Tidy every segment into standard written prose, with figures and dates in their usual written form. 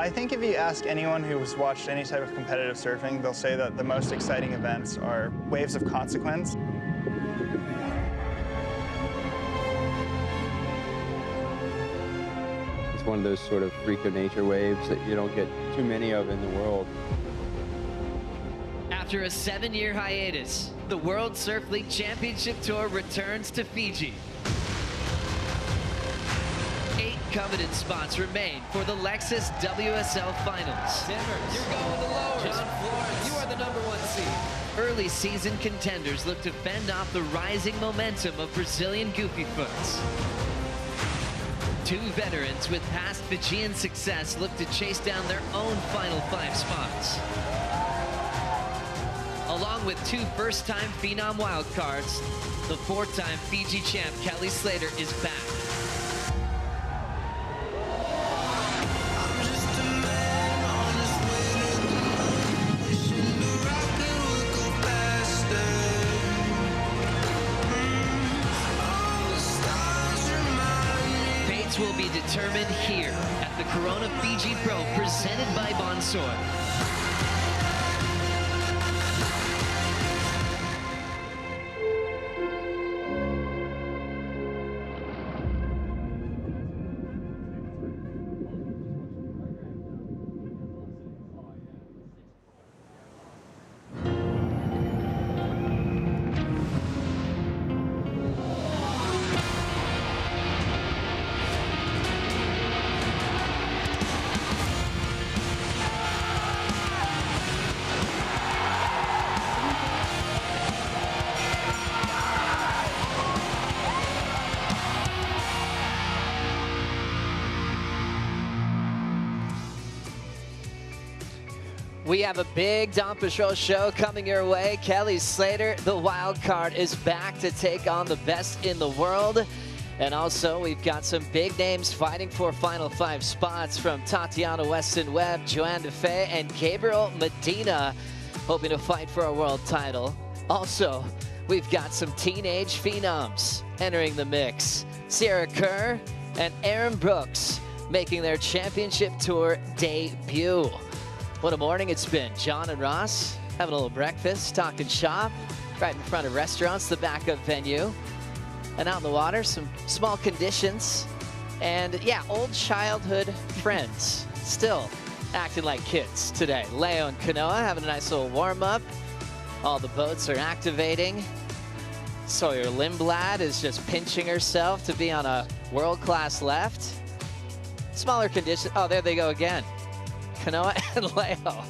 I think if you ask anyone who's watched any type of competitive surfing, they'll say that the most exciting events are waves of consequence. It's one of those sort of freak of nature waves that you don't get too many of in the world. After a 7-year hiatus, the World Surf League Championship Tour returns to Fiji. 8 coveted spots remain for the Lexus WSL Finals. You're going the lowers. John Florence, you are the #1 seed. Early season contenders look to fend off the rising momentum of Brazilian goofy foots. 2 veterans with past Fijian success look to chase down their own final 5 spots. Along with 2 first-time Phenom wildcards, the 4-time Fiji champ Kelly Slater is back. Fates will be determined here at the Corona Fiji Pro presented by Bonsoy. We have a big Dawn Patrol show coming your way. Kelly Slater, the wild card, is back to take on the best in the world. And also, we've got some big names fighting for Final 5 spots, from Tatiana Weston-Webb, Joanne DeFay, and Gabriel Medina, hoping to fight for a world title. Also, we've got some teenage phenoms entering the mix. Sierra Kerr and Aaron Brooks making their championship tour debut. What a morning it's been. John and Ross having a little breakfast, talking shop, right in front of restaurants, the backup venue. And out in the water, some small conditions. And yeah, old childhood friends still acting like kids today. Leo and Kanoa having a nice little warm-up. All the boats are activating. Sawyer Lindblad is just pinching herself to be on a world-class left. Smaller conditions. Oh, there they go again. Kanoa and Leo.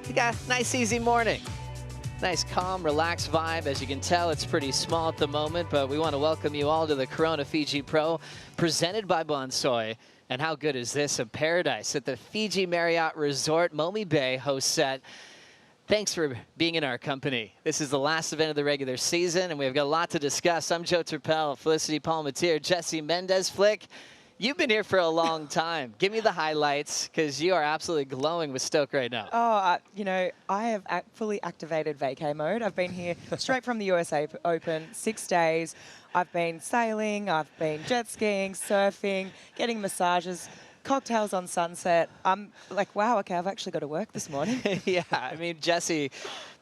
You got a nice, easy morning. Nice, calm, relaxed vibe. As you can tell, it's pretty small at the moment, but we want to welcome you all to the Corona Fiji Pro, presented by Bonsoy. And how good is this? A paradise at the Fiji Marriott Resort, Momi Bay host set. Thanks for being in our company. This is the last event of the regular season, and we've got a lot to discuss. I'm Joe Turpel, Felicity Palmatier, Jesse Mendez. Flick, you've been here for a long time. Give me the highlights, because you are absolutely glowing with stoke right now. Oh, you know, I have fully activated vacay mode. I've been here straight from the USA Open, 6 days. I've been sailing, I've been jet skiing, surfing, getting massages, cocktails on Sunset. I'm like, wow, okay, I've actually got to work this morning. Yeah, I mean, Jesse,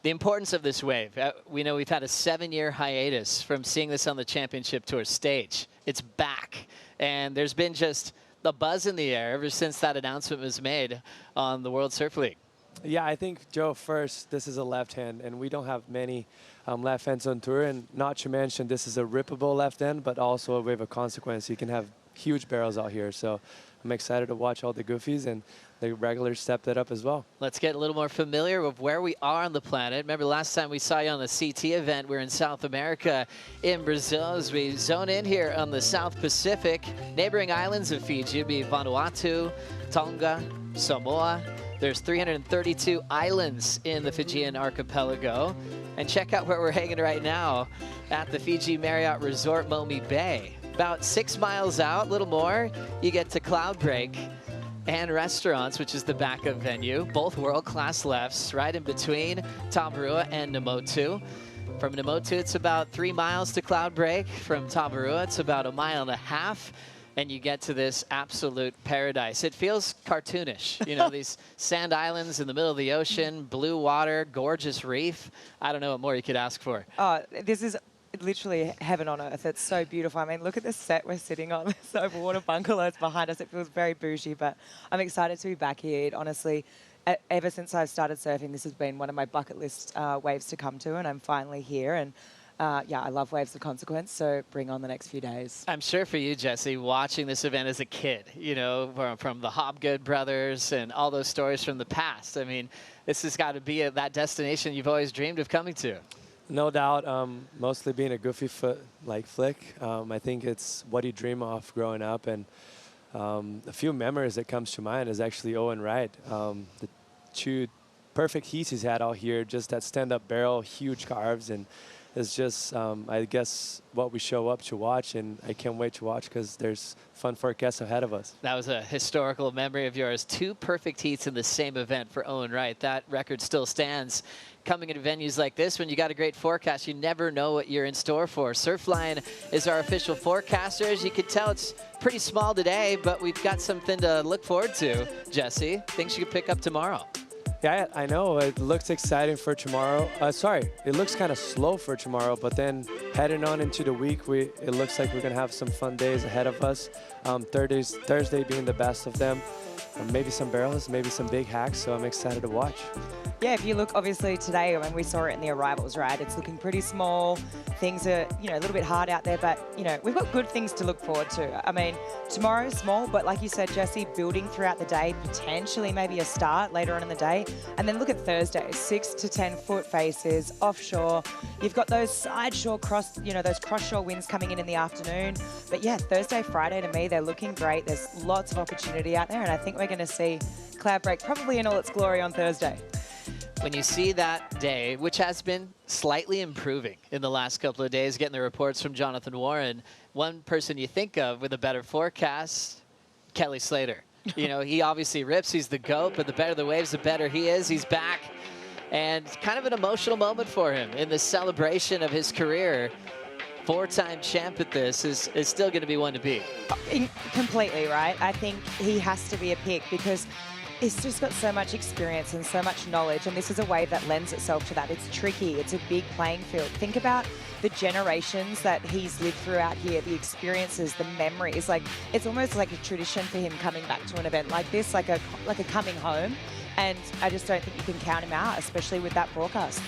the importance of this wave. We know we've had a 7-year hiatus from seeing this on the Championship Tour stage. It's back. And there's been just the buzz in the air ever since that announcement was made on the World Surf League. Yeah, I think, Joe, first, this is a left hand, and we don't have many left hands on tour. And not to mention, this is a rippable left hand, but also a wave of consequence. You can have huge barrels out here. So I'm excited to watch all the goofies, and the regulars step that up as well. Let's get a little more familiar with where we are on the planet. Remember last time we saw you on the CT event, we were in South America in Brazil. As we zone in here on the South Pacific, neighboring islands of Fiji would be Vanuatu, Tonga, Samoa. There's 332 islands in the Fijian archipelago. And check out where we're hanging right now at the Fiji Marriott Resort, Momi Bay. About 6 miles out, a little more, you get to Cloudbreak and restaurants, which is the backup venue. Both world-class lefts, right in between Tamarua and Namotu. From Namotu, it's about 3 miles to Cloudbreak. From Tamarua, it's about 1.5 miles. and you get to this absolute paradise. It feels cartoonish, you know, these sand islands in the middle of the ocean, blue water, gorgeous reef. I don't know what more you could ask for. Oh, this is literally heaven on earth. It's so beautiful. I mean, look at the set we're sitting on. There's overwater bungalows behind us. It feels very bougie, but I'm excited to be back here. Honestly, ever since I started surfing, this has been one of my bucket list waves to come to, and I'm finally here. And yeah, I love waves of consequence, so bring on the next few days. I'm sure for you, Jesse, watching this event as a kid, you know, from the Hobgood brothers and all those stories from the past. I mean, this has got to be that destination you've always dreamed of coming to. No doubt, mostly being a goofy foot like flick. I think it's what you dream of growing up, and a few memories that comes to mind is actually Owen Wright. The two perfect heats he's had out here, just that stand-up barrel, huge carves, and it's just, I guess, what we show up to watch, and I can't wait to watch because there's fun forecasts ahead of us. That was a historical memory of yours. 2 perfect heats in the same event for Owen Wright. That record still stands. Coming into venues like this, when you got a great forecast, you never know what you're in store for. Surfline is our official forecaster. As you can tell, it's pretty small today, but we've got something to look forward to, Jesse. Things you can pick up tomorrow. Yeah, I know. It looks exciting for tomorrow. Sorry, it looks kind of slow for tomorrow, but then heading on into the week, it looks like we're going to have some fun days ahead of us. Thursday being the best of them. Maybe some barrels, maybe some big hacks, so I'm excited to watch. Yeah, if you look, obviously today when we saw it in the arrivals, right, it's looking pretty small. Things are, you know, a little bit hard out there, but, you know, we've got good things to look forward to. I mean, tomorrow's small, but like you said, Jesse, building throughout the day, potentially maybe a start later on in the day. And then look at Thursday, 6 to 10 foot faces, offshore. You've got those side shore those cross shore winds coming in the afternoon. But yeah, Thursday, Friday to me, they're looking great. There's lots of opportunity out there, and I think we're going to see Cloudbreak probably in all its glory on Thursday. When you see that day, which has been slightly improving in the last couple of days, getting the reports from Jonathan Warren, one person you think of with a better forecast, Kelly Slater. You know, he obviously rips. He's the GOAT, but the better the waves, the better he is. He's back. And kind of an emotional moment for him in the celebration of his career. 4-time champ at this is still going to be one to beat. Completely, right? I think he has to be a pick because he's just got so much experience and so much knowledge, and this is a wave that lends itself to that. It's tricky. It's a big playing field. Think about the generations that he's lived through out here, the experiences, the memories. Like, it's almost like a tradition for him coming back to an event like this, like a coming home. And I just don't think you can count him out, especially with that forecast.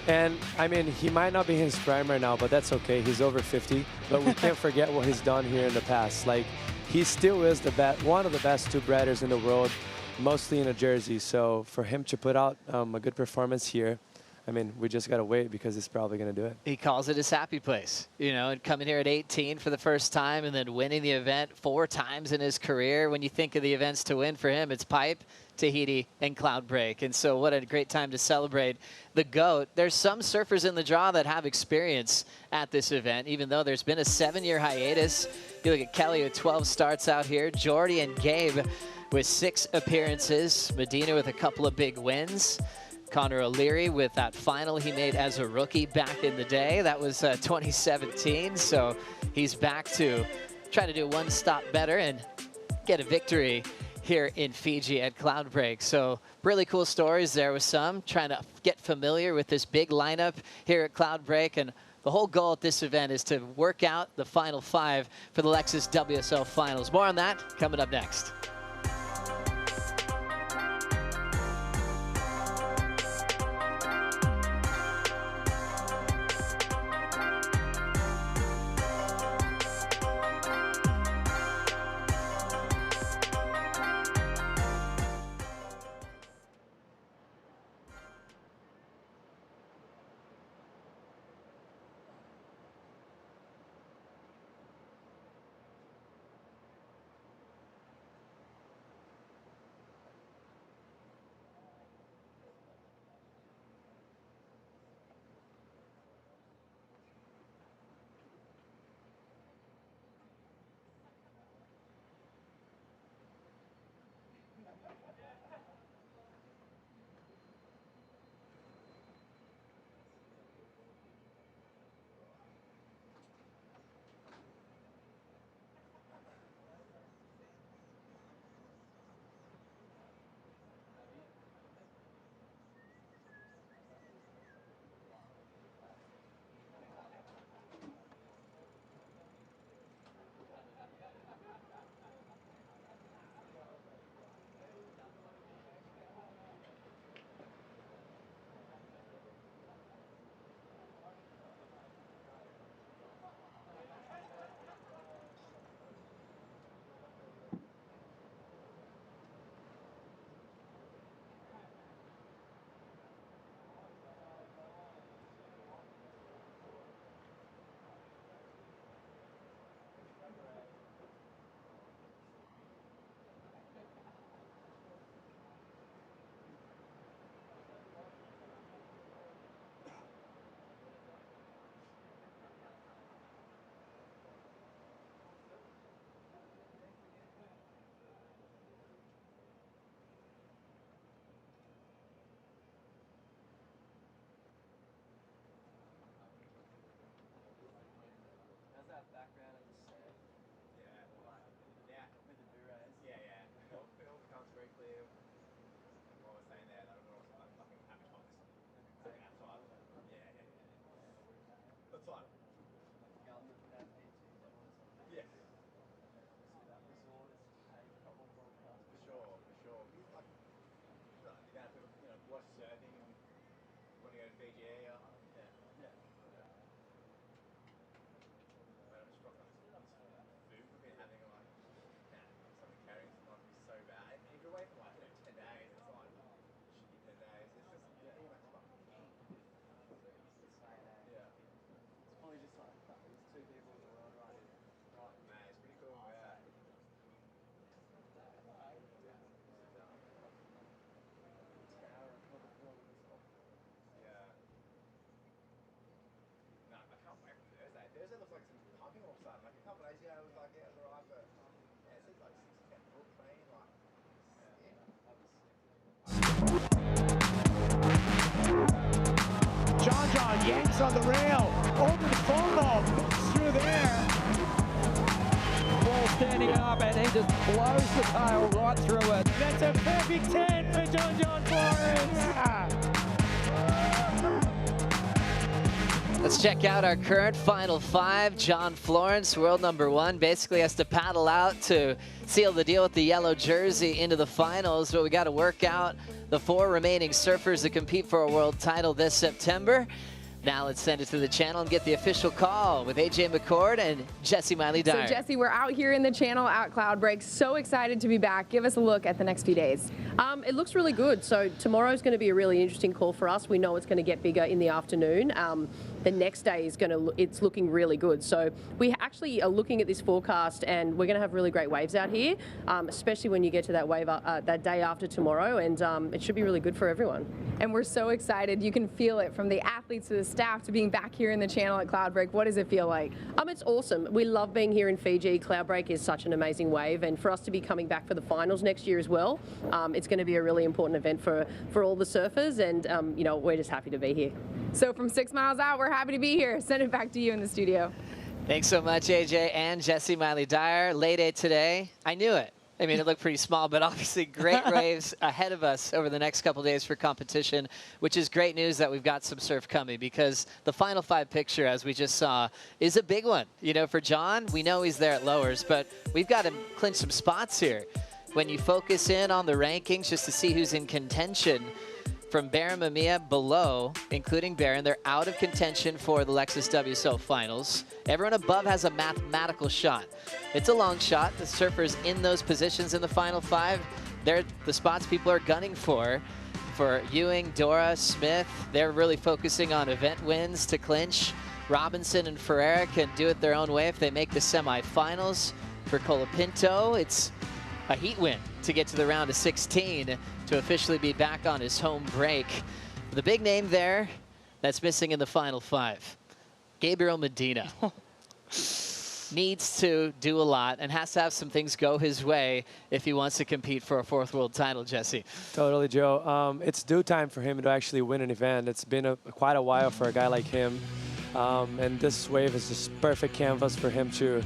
And, I mean, he might not be in his prime right now, but that's okay. He's over 50. But we can't forget what he's done here in the past. Like, he still is one of the best two-breaders in the world, mostly in a jersey. So for him to put out a good performance here, I mean, we just got to wait because he's probably going to do it. He calls it his happy place, you know, and coming here at 18 for the first time and then winning the event 4 times in his career. When you think of the events to win for him, it's Pipe, Tahiti, and Cloudbreak. And so what a great time to celebrate the GOAT. There's some surfers in the draw that have experience at this event, even though there's been a 7-year hiatus. You look at Kelly with 12 starts out here, Jordy and Gabe with 6 appearances, Medina with a couple of big wins. Connor O'Leary with that final he made as a rookie back in the day. That was 2017, so he's back to try to do one stop better and get a victory here in Fiji at Cloudbreak. So really cool stories there with some, trying to get familiar with this big lineup here at Cloudbreak. And the whole goal at this event is to work out the final 5 for the Lexus WSL Finals. More on that coming up next. yanks on the rail, over the foam ball, through there. Ball standing up, and he just blows the tail right through it. That's a perfect 10 for John Florence. Let's check out our current Final 5. John Florence, world number 1, basically has to paddle out to seal the deal with the yellow jersey into the finals, but we got to work out the 4 remaining surfers that compete for a world title this September. Now let's send it to the channel and get the official call with AJ McCord and Jessie Miley Dyer. So Jessie, we're out here in the channel at Cloudbreak. So excited to be back. Give us a look at the next few days. It looks really good. So tomorrow's going to be a really interesting call for us. We know it's going to get bigger in the afternoon. The next day is it's looking really good. So we actually are looking at this forecast, and we're going to have really great waves out here, especially when you get to that wave that day after tomorrow, and it should be really good for everyone. And we're so excited. You can feel it from the athletes to the staff to being back here in the channel at Cloudbreak. What does it feel like? It's awesome. We love being here in Fiji. Cloudbreak is such an amazing wave, and for us to be coming back for the finals next year as well, it's going to be a really important event for all the surfers, and you know, we're just happy to be here. So from 6 miles out, we're happy to be here. Send it back to you in the studio. Thanks so much, AJ and Jessie Miley Dyer. Late 8 today. I knew it. I mean, it looked pretty small, but obviously great waves ahead of us over the next couple days for competition, which is great news that we've got some surf coming, because the Final 5 picture, as we just saw, is a big one. You know, for John, we know he's there at lowers, but we've got to clinch some spots here. When you focus in on the rankings just to see who's in contention, from Baron Mamiya below, including Baron, they're out of contention for the Lexus WSL Finals. Everyone above has a mathematical shot. It's a long shot. The surfers in those positions in the Final 5, they're the spots people are gunning for. For Ewing, Dora, Smith, they're really focusing on event wins to clinch. Robinson and Ferreira can do it their own way if they make the semifinals. For Colapinto, it's a heat win to get to the round of 16 to officially be back on his home break. The big name there that's missing in the Final 5, Gabriel Medina. Needs to do a lot and has to have some things go his way if he wants to compete for a 4th world title, Jessie. Totally, Joe. It's due time for him to actually win an event. It's been quite a while for a guy like him. And this wave is just perfect canvas for him to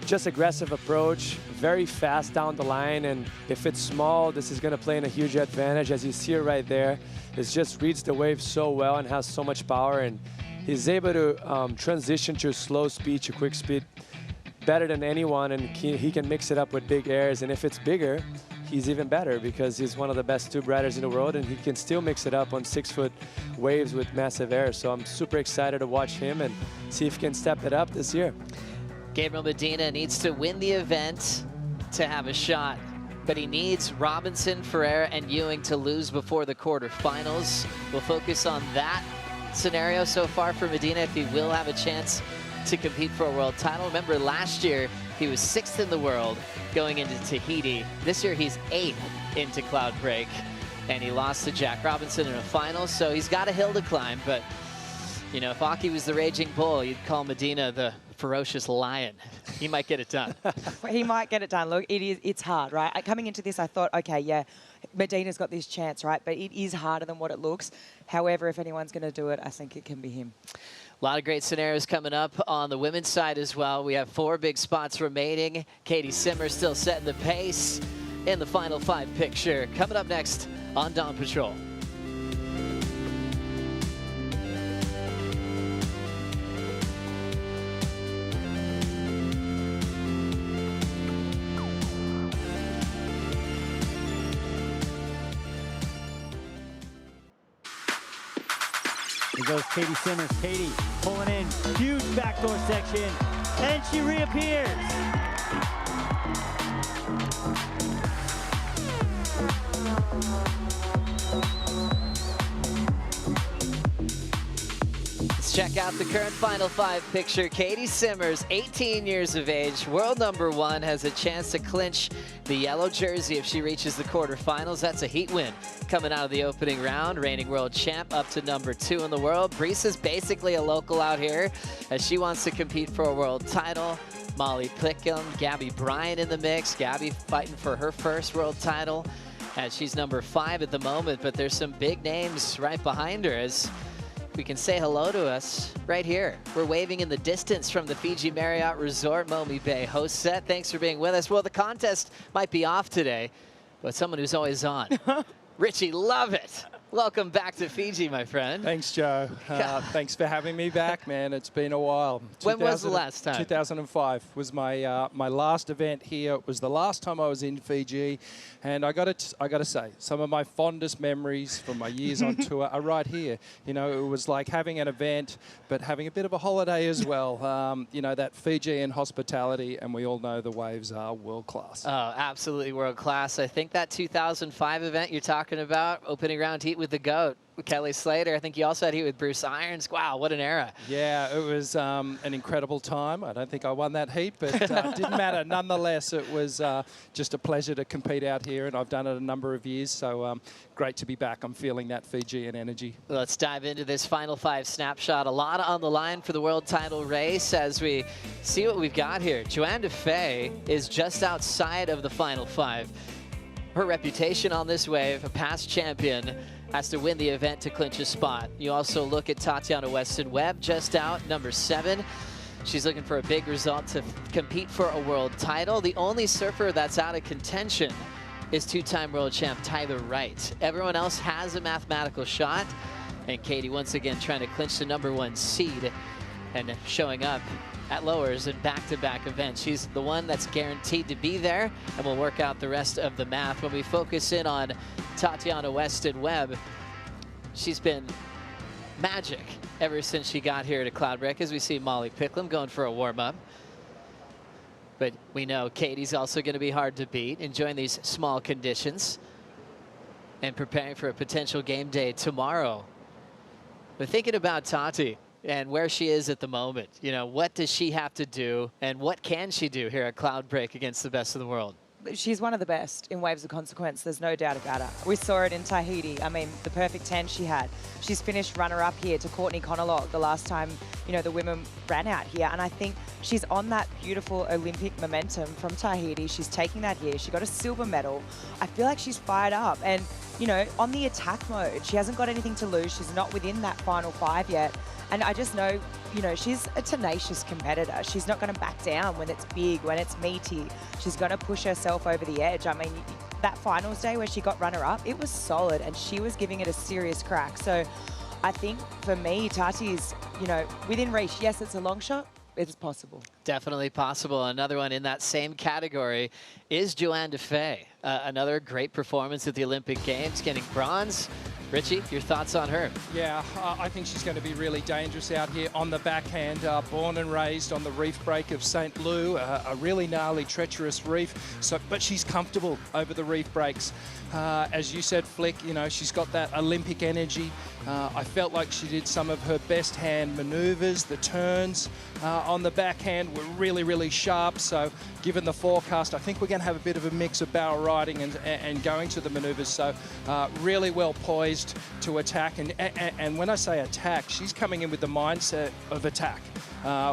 just aggressive approach, very fast down the line, and if it's small, this is going to play in a huge advantage. As you see it right there, it just reads the wave so well and has so much power, and he's able to transition to slow speed to quick speed better than anyone, and he can mix it up with big airs, and if it's bigger, he's even better because he's one of the best tube riders in the world, and he can still mix it up on 6-foot waves with massive air. So I'm super excited to watch him and see if he can step it up this year. Gabriel Medina needs to win the event to have a shot, but he needs Robinson, Ferreira, and Ewing to lose before the quarterfinals. We'll focus on that scenario so far for Medina if he will have a chance to compete for a world title. Remember, last year he was 6th in the world going into Tahiti. This year he's 8th into Cloudbreak, and he lost to Jack Robinson in a final, so he's got a hill to climb. But you know, if Aki was the raging bull, you'd call Medina the ferocious lion. He might get it done. He might get it done. Look, it's hard, right? Coming into this, I thought, okay, yeah, Medina's got this chance, right? But it is harder than what it looks. However, if anyone's going to do it, I think it can be him. A lot of great scenarios coming up on the women's side as well. We have 4 big spots remaining. Katie Simmer still setting the pace in the Final 5 picture. Coming up next on Dawn Patrol. Here goes Katie Simmers. Katie pulling in, huge backdoor section, and she reappears. Let's check out the current Final 5 picture. Katie Simmers, 18 years of age, world number 1, has a chance to clinch the yellow jersey if she reaches the quarterfinals. That's a heat win coming out of the opening round. Reigning world champ up to number 2 in the world. Breesa's basically a local out here as she wants to compete for a world title. Molly Pickham, Gabby Bryant in the mix. Gabby fighting for her first world title as she's number 5 at the moment, but there's some big names right behind her as we can say hello to us right here. We're waving in the distance from the Fiji Marriott Resort Momi Bay host set. Thanks for being with us. Well, the contest might be off today, but someone who's always on. Richie, love it. Welcome back to Fiji, my friend. Thanks, Joe. Thanks for having me back, man. It's been a while. When was the last time? 2005 was my my last event here. It was the last time I was in Fiji, and I got to say, some of my fondest memories from my years on tour are right here. You know, it was like having an event, but having a bit of a holiday as well. You know, that Fijian hospitality, and we all know the waves are world class. Oh, absolutely world class. I think that 2005 event you're talking about, opening round heat with the GOAT, Kelly Slater. I think you also had heat with Bruce Irons. Wow, what an era. Yeah, it was an incredible time. I don't think I won that heat, but didn't matter. Nonetheless, it was just a pleasure to compete out here, and I've done it a number of years, so great to be back. I'm feeling that Fijian energy. Let's dive into this Final 5 snapshot. A lot on the line for the world title race as we see what we've got here. Joanne Defay is just outside of the Final 5. Her reputation on this wave, a past champion, has to win the event to clinch a spot. You also look at Tatiana Weston-Webb, just out, number 7. She's looking for a big result to compete for a world title. The only surfer that's out of contention is 2-time world champ Tyler Wright. Everyone else has a mathematical shot, and Katie once again trying to clinch the number 1 seed and showing up at lowers in back-to-back events. She's the one that's guaranteed to be there, and we'll work out the rest of the math. When we focus in on Tatiana Weston-Webb, she's been magic ever since she got here to Cloudbreak, as we see Molly Picklum going for a warm-up. But we know Katie's also going to be hard to beat, enjoying these small conditions and preparing for a potential game day tomorrow. But thinking about Tati and where she is at the moment, you know, what does she have to do and what can she do here at Cloudbreak against the best of the world? She's one of the best in waves of consequence. There's no doubt about it. We saw it in Tahiti. I mean, the perfect 10 she had. She's finished runner-up here to Courtney Conalogue the last time, you know, the women ran out here. And I think she's on that beautiful Olympic momentum from Tahiti. She's taking that here. She got a silver medal. I feel like she's fired up. And, you know, on the attack mode, she hasn't got anything to lose. She's not within that Final 5 yet. And I just know, you know, she's a tenacious competitor. She's not going to back down when it's big, when it's meaty. She's going to push herself over the edge. I mean, that finals day where she got runner-up, it was solid, and she was giving it a serious crack. So I think for me, Tati is, you know, within reach. Yes, it's a long shot. It's possible. Definitely possible. Another one in that same category is Joanne Defay. Another great performance at the Olympic Games, getting bronze. Richie, your thoughts on her? Yeah, I think she's going to be really dangerous out here on the backhand. Born and raised on the reef break of St. Lou, a really gnarly, treacherous reef. So, but she's comfortable over the reef breaks. As you said, Flick, you know, she's got that Olympic energy. I felt like she did some of her best hand maneuvers. The turns on the backhand were really, really sharp. So given the forecast, I think we're going to have a bit of a mix of barrel riding and going to the maneuvers. So really well poised to attack. And when I say attack, she's coming in with the mindset of attack.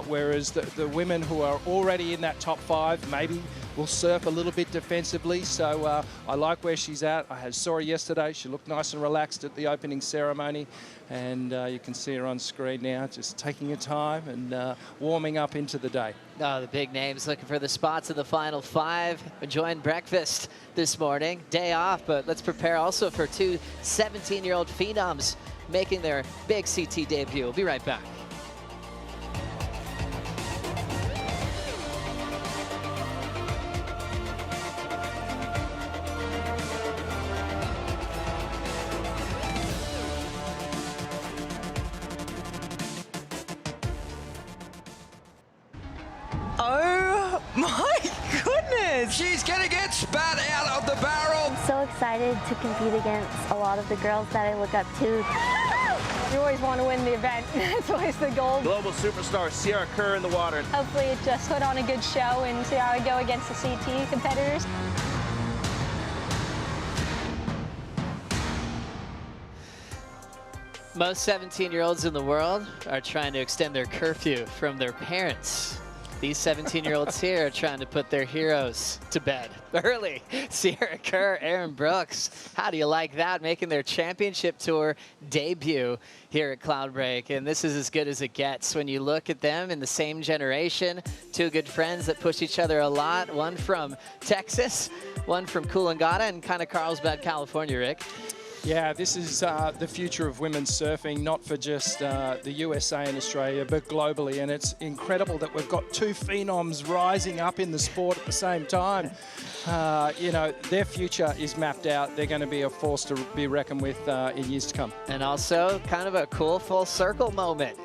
Whereas the women who are already in that top 5 maybe will surf a little bit defensively. So I like where she's at. I saw her yesterday. She looked nice and relaxed at the opening ceremony. And you can see her on screen now, just taking her time and warming up into the day. Oh, the big names looking for the spots in the Final 5. Enjoying breakfast this morning. Day off, but let's prepare also for 2 17-year-old phenoms making their big CT debut. We'll be right back. Oh my goodness! She's gonna get spat out of the barrel. I'm so excited to compete against a lot of the girls that I look up to. You always want to win the event. That's always the goal. Global superstar Sierra Kerr in the water. Hopefully just put on a good show and see how I go against the CT competitors. Most 17-year-olds in the world are trying to extend their curfew from their parents. These 17-year-olds here are trying to put their heroes to bed early. Sierra Kerr, Aaron Brooks. How do you like that? Making their championship tour debut here at Cloudbreak. And this is as good as it gets when you look at them in the same generation. Two good friends that push each other a lot. One from Texas, one from Coolangatta and kind of Carlsbad, California, Rick. Yeah, this is the future of women's surfing, not for just the USA and Australia, but globally. And it's incredible that we've got two phenoms rising up in the sport at the same time. You know, their future is mapped out. They're going to be a force to be reckoned with in years to come. And also kind of a cool full circle moment.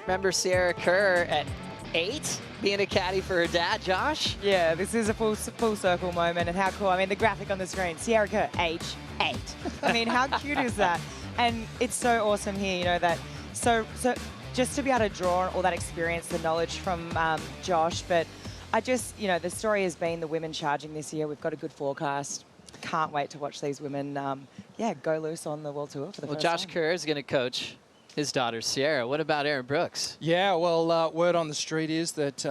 Remember Sierra Kerr at 8 being a caddy for her dad, Josh? Yeah, this is a full circle moment, and how cool. I mean, the graphic on the screen, Sierra Kerr, age 8. I mean, how cute is that? And it's so awesome here, you know, that so just to be able to draw on all that experience, the knowledge from Josh, but I just, you know, the story has been the women charging this year. We've got a good forecast. Can't wait to watch these women, yeah, go loose on the World Tour for the first Josh time. Kerr is going to coach his daughter, Sierra. What about Aaron Brooks? Yeah, well, word on the street is that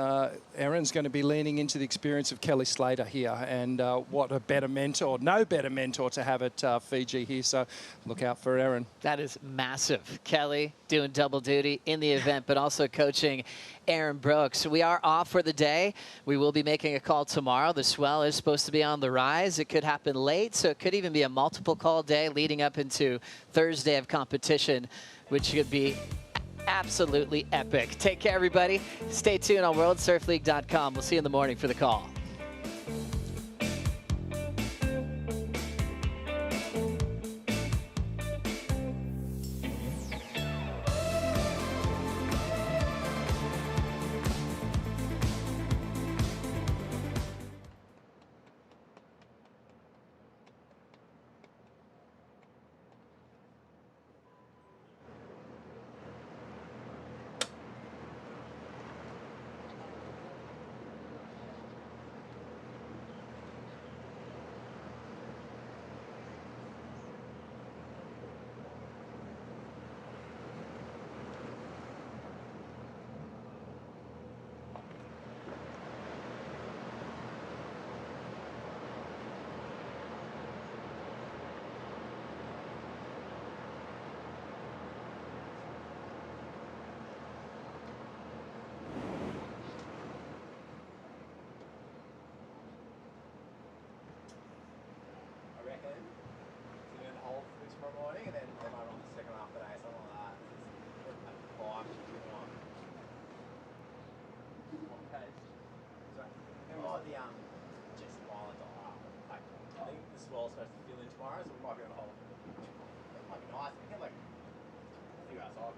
Aaron's going to be leaning into the experience of Kelly Slater here, and what a better mentor, no better mentor to have at Fiji here, so look out for Aaron. That is massive. Kelly doing double duty in the event, but also coaching Aaron Brooks. We are off for the day. We will be making a call tomorrow. The swell is supposed to be on the rise. It could happen late, so it could even be a multiple call day leading up into Thursday of competition, which could be absolutely epic. Take care, everybody. Stay tuned on worldsurfleague.com. We'll see you in the morning for the call. Supposed to fill in tomorrow, so we might be on hold. It might be nice. We get like a few hours off.